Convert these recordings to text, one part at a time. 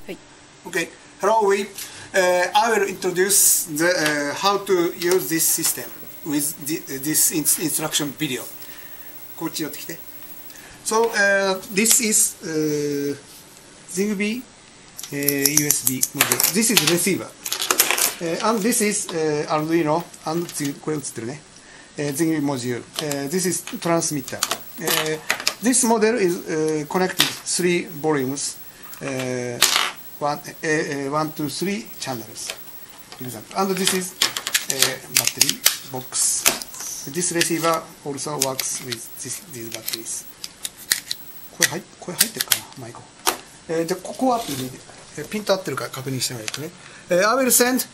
はい。Okay. Hello, I will introduce the how to use this system with this instruction video. こっち寄ってきて。So this is XBee USB module. This is receiver. And this is Arduino and これ映ってるね。XBee module. This is transmitter. This model is connected 3 volumes. 1, 2, 3 channels, for example. And this is battery box. This receiver also works with these batteries. これ入ってるかな、マイク。じゃあここはピント合ってるか確認してもらえるとね。I will send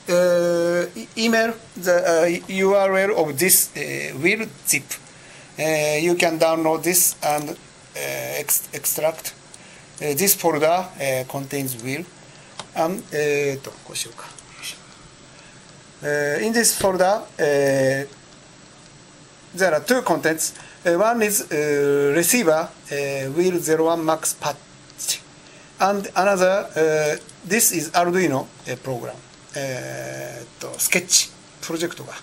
email the URL of this wheel zip. You can download this and extract. This folder contains wheel and こうしようか。In this folder, there are 2 contents. One is receiver wheel 01 max patch, and another this is Arduino program. Sketch プロジェクトが。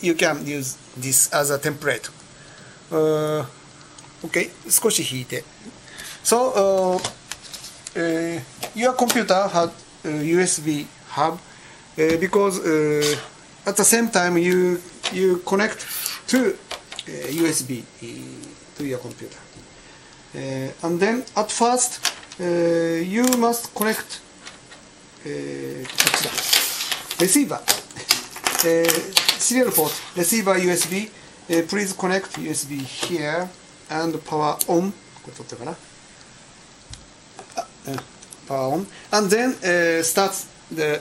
You can use this as a template. Okay, 少し引いて。So your computer had USB hub because at the same time you connect to USB to your computer, and then at first you must connect receiver serial port receiver USB. Please connect USB here and power on. これ取ってるかな。Power on, and then starts the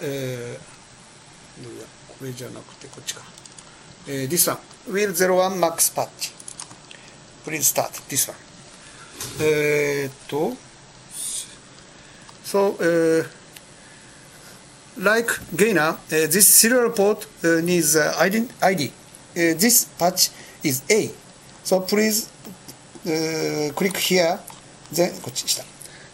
これじゃなくてこっちか。This one wheel 01 max patch. Please start this one. So like gainer, this serial port needs ID. This patch is A. So please click here. Then こっち下。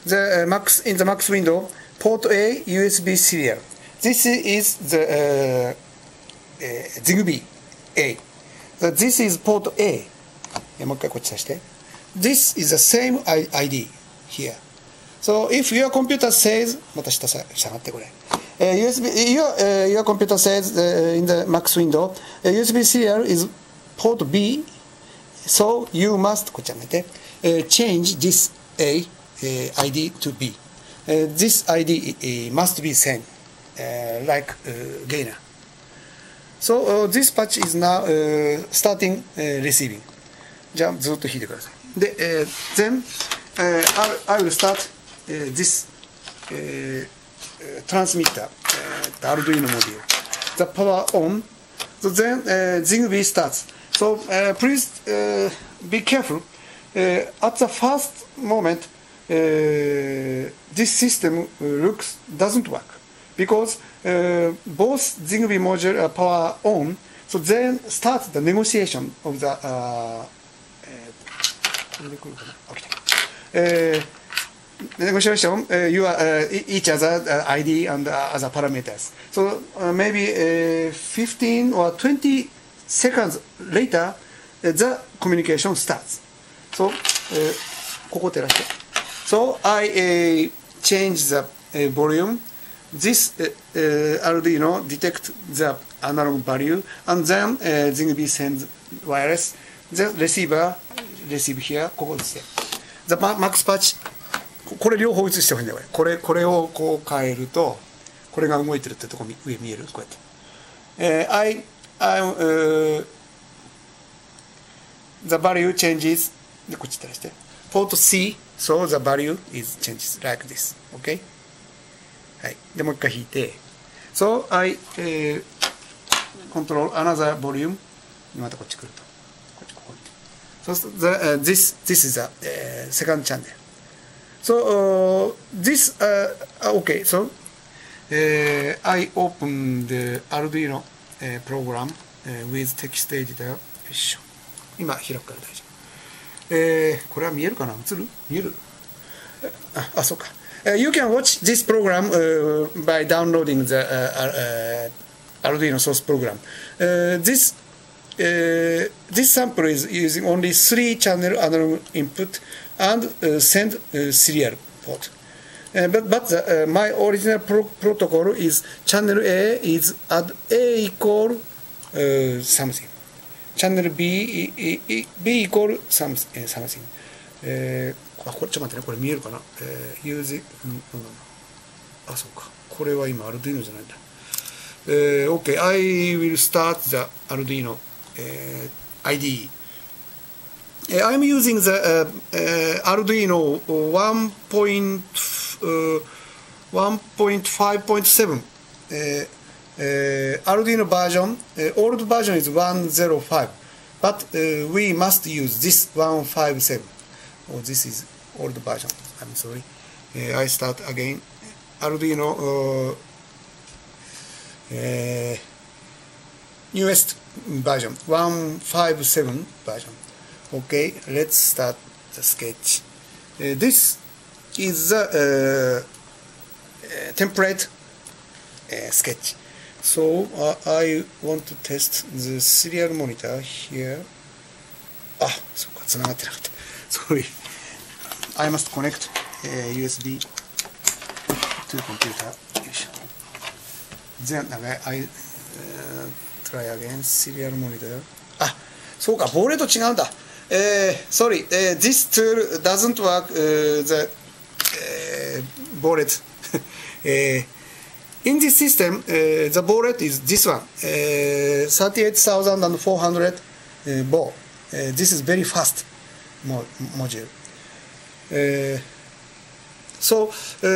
The Max in the Max window, port A USB serial. This is the XBee A. This is port A. もう一回こっちさして。This is the same ID here. So if your computer says また下がってこれ。your computer says in the Max window, USB serial is port B. So you must こっち上げて change this A.ID to B. This ID must be same, like gainer. So this patch is now starting receiving. じゃあずっと弾いてください。で、then I will start this transmitter, the Arduino module. The power on. So then XBee starts. So please be careful. At the first moment. This system doesn't work because both XBee module are power on. So then start the negotiation of the negotiation each other ID and other parameters. So maybe 15 or 20 seconds later the communication starts. So ここ照らして。So I change the volume. This Arduino detects the analog value, and then XBee sends wireless. The receiver receive here. ここですね。The max patch. これ両方映してほしいんだよ。これをこう変えると、これが動いてるってとこ上見える？こうやって。the value changes. でこっち照らして。Port C. So the value is changes like this. Okay? はい。でもう一回弾いて。So I control another volume. またこっち来ると。ここに。So this is the second channel. So this okay. So I open the Arduino program with text editor. よいしょ。今開くから大丈夫。これは見えるかな？映る？見える？そうか。You can watch this program by downloading the Arduino source program. This sample is using only 3-channel analog input and send serial port. But my original protocol is channel A is at A equal something. Channel B equal something. これちょっと待ってね、これ見えるかな、use あ、そうか、これは今 Arduino じゃないんだ。OK, I will start the Arduino IDE. I'm using the Arduino 1.5.7 Arduino version. Old version is 1.05, but we must use this 1.5.7. Oh, this is old version. I'm sorry. I start again. Arduino newest version 1.5.7 version. Okay, let's start the sketch. This is the template sketch. So I want to test the serial monitor here. Ah, そうか、つながってなかった。Sorry. I must connect USB to computer. Then I try again serial monitor. あ、そうか、ボーレと違うんだ。Sorry, this tool doesn't work the baud rate. In this system, the baud rate is this one, 38,400 baud. This is very fast module. So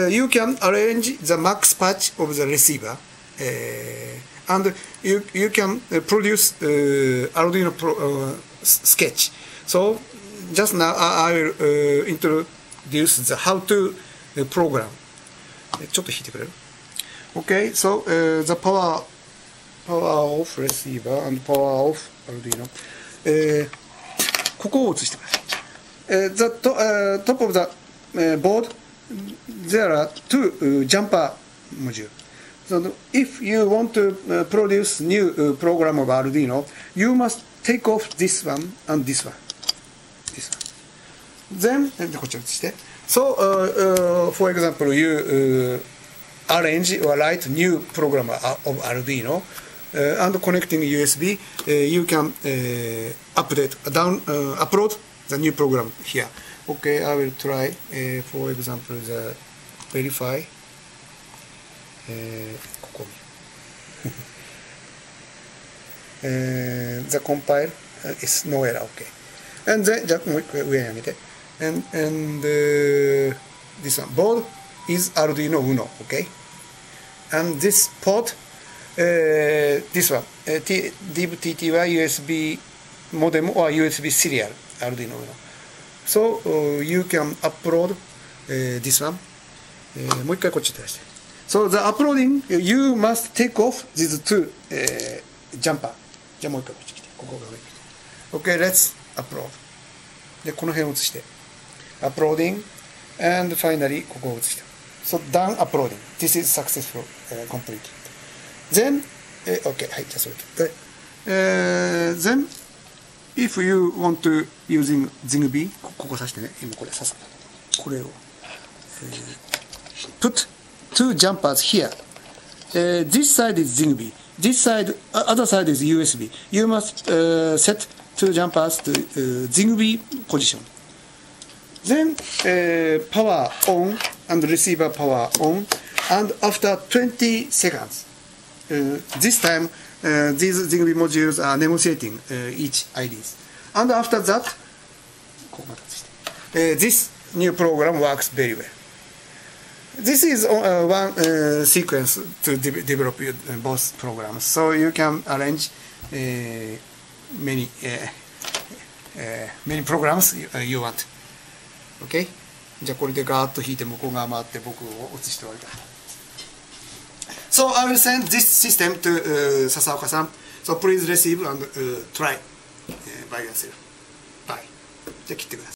you can arrange the max patch of the receiver, and you can produce Arduino sketch. So just now I will introduce the how to program. ちょっと弾いてくれる? Okay, so the power off receiver and power off Arduino. ここを映してください。The top of the board, there are two jumper modules. So if you want to produce new program of Arduino, you must take off this one and this one. This one. Then, こっちを映して。So, for example, you arrange or write new program of Arduino and connecting USB, you can upload the new program here. Okay, I will try, for example, the verify. ここthe compile is no error. Okay. And then じゃもう一回上に上げて。And this one board is Arduino Uno. Okay. And this port, this one, DIV-TTY USB modem or USB serial Arduino Uno. So you can upload this one. もう一回こっちに出して。So the uploading, you must take off these two jumper. じゃあもう一回こっち来て。ここが上に来て。Okay, let's upload. で、この辺を移して。Uploading. And finally, ここを移して。So done uploading. This is successful, completed. Then, okay, はい、じゃあそれで。Then, if you want to using XBee, ここ刺してね。今これ刺す。これを。put two jumpers here. This side is XBee. This side, other side is USB. You must set two jumpers to XBee position. Then power on and receiver power on. And after 20 seconds, this time these XBee modules are negotiating each IDs. And after that, this new program works very well. This is one sequence to develop both programs, so you can arrange many programs you want. Okay? じゃあこれでガーッと弾いて向こう側回って僕を映して終わりだ。So I will send this system to 笹岡さん。So please receive and try by yourself. Bye. じゃあ切ってください。